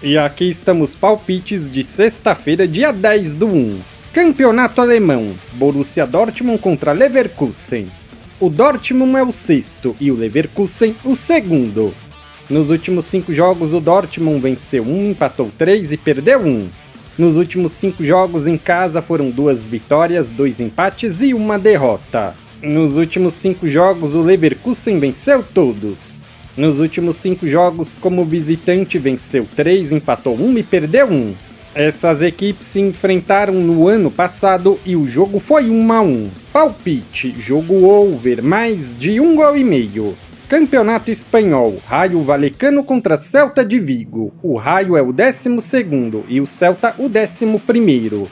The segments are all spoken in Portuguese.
E aqui estamos palpites de sexta-feira, dia 10/1. Campeonato alemão, Borussia Dortmund contra Leverkusen. O Dortmund é o sexto e o Leverkusen o segundo. Nos últimos 5 jogos o Dortmund venceu 1, empatou 3 e perdeu 1. Nos últimos 5 jogos em casa foram 2 vitórias, 2 empates e 1 derrota. Nos últimos 5 jogos o Leverkusen venceu todos. Nos últimos 5 jogos como visitante venceu 3, empatou 1 e perdeu 1. Essas equipes se enfrentaram no ano passado e o jogo foi 1-1. Palpite, jogo over, mais de 1,5 gol. Campeonato espanhol, Rayo Vallecano contra Celta de Vigo. O Rayo é o 12º e o Celta o 11º.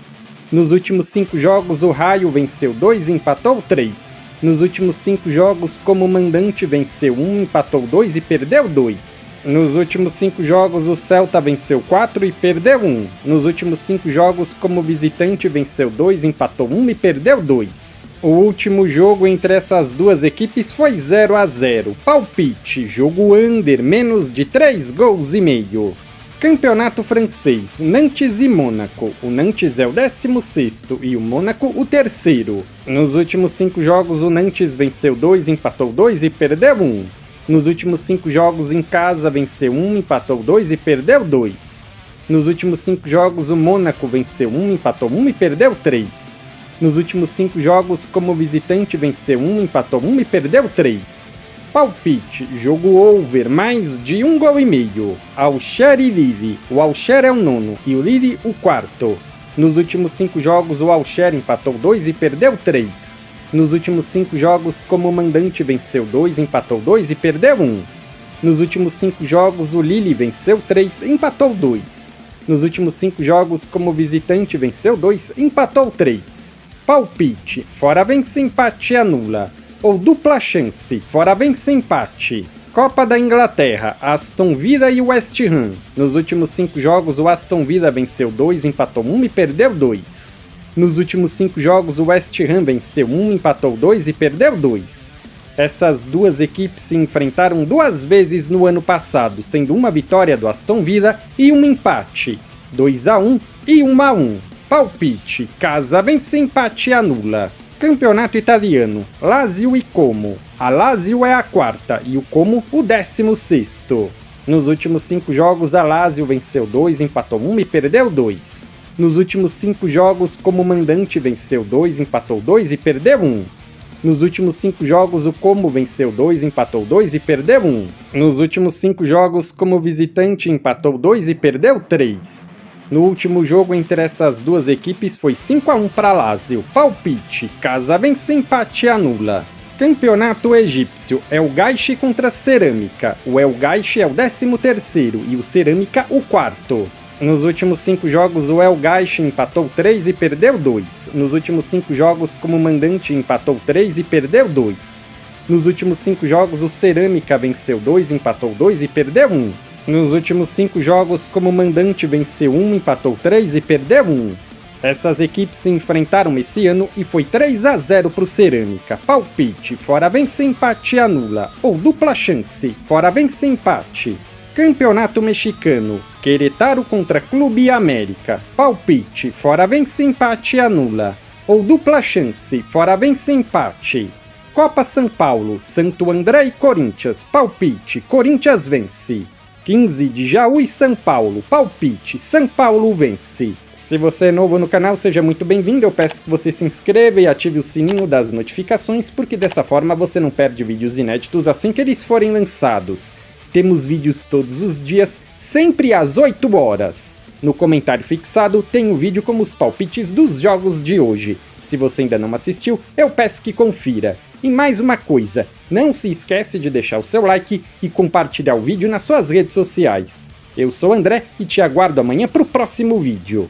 Nos últimos 5 jogos o Rayo venceu 2 e empatou 3. Nos últimos 5 jogos como mandante venceu 1, empatou 2 e perdeu 2. Nos últimos 5 jogos o Celta venceu 4 e perdeu 1. Nos últimos 5 jogos como visitante venceu 2, empatou 1 e perdeu 2. O último jogo entre essas duas equipes foi 0-0. Palpite, jogo under, menos de 3 gols e meio. Campeonato francês, Nantes e Mônaco. O Nantes é o 16º e o Mônaco o 3º. Nos últimos 5 jogos o Nantes venceu 2, empatou 2 e perdeu 1. Nos últimos 5 jogos em casa venceu 1, empatou 2 e perdeu 2. Nos últimos 5 jogos o Mônaco venceu 1, empatou 1 e perdeu 3. Nos últimos 5 jogos como visitante venceu 1, empatou 1 e perdeu 3. Palpite, jogo over, mais de 1,5 gol. Auxerre e Lille. O Auxerre é o 9º e o Lille o 4º. Nos últimos 5 jogos o Auxerre empatou 2 e perdeu 3. Nos últimos 5 jogos como mandante venceu 2, empatou 2 e perdeu 1. Nos últimos 5 jogos o Lille venceu 3, empatou 2. Nos últimos 5 jogos como visitante venceu 2, empatou 3. Palpite, fora vence, empate e anula. Ou dupla chance, fora vence, empate. Copa da Inglaterra, Aston Villa e West Ham. Nos últimos 5 jogos o Aston Villa venceu 2, empatou 1 e perdeu 2. Nos últimos 5 jogos o West Ham venceu 1, empatou 2 e perdeu 2. Essas duas equipes se enfrentaram 2 vezes no ano passado, sendo uma vitória do Aston Villa e um empate, 2-1 e 1-1. Palpite, casa vence, empate e anula. Campeonato italiano, Lazio e Como. A Lazio é a 4ª e o Como o 16º. Nos últimos 5 jogos a Lazio venceu 2, empatou 1 e perdeu 2. Nos últimos 5 jogos como mandante venceu 2, empatou 2 e perdeu 1. Nos últimos 5 jogos o Como venceu 2, empatou 2 e perdeu 1. Nos últimos 5 jogos como visitante empatou 2 e perdeu 3. No último jogo entre essas duas equipes foi 5-1 para Lazio. Palpite, casa vence, empate e anula. Campeonato egípcio, El Gaish contra Cerâmica. O El Gaish é o 13º e o Cerâmica o 4º. Nos últimos 5 jogos o El Gaish empatou 3 e perdeu 2. Nos últimos 5 jogos como mandante empatou 3 e perdeu 2. Nos últimos 5 jogos o Cerâmica venceu 2, empatou 2 e perdeu 1. Nos últimos 5 jogos como mandante venceu 1, empatou 3 e perdeu 1. Essas equipes se enfrentaram esse ano e foi 3-0 pro Cerâmica. Palpite, fora vence, empate e anula. Ou dupla chance, fora vence, empate. Campeonato mexicano, Querétaro contra Clube América. Palpite, fora vence, empate e anula. Ou dupla chance, fora vence, empate. Copa São Paulo, Santo André e Corinthians. Palpite, Corinthians vence. 15 de Jaú e São Paulo. Palpite, São Paulo vence. Se você é novo no canal, seja muito bem-vindo. Eu peço que você se inscreva e ative o sininho das notificações, porque dessa forma você não perde vídeos inéditos assim que eles forem lançados. Temos vídeos todos os dias, sempre às 8 horas. No comentário fixado tem o vídeo com os palpites dos jogos de hoje. Se você ainda não assistiu, eu peço que confira. E mais uma coisa, não se esquece de deixar o seu like e compartilhar o vídeo nas suas redes sociais. Eu sou o André e te aguardo amanhã para o próximo vídeo.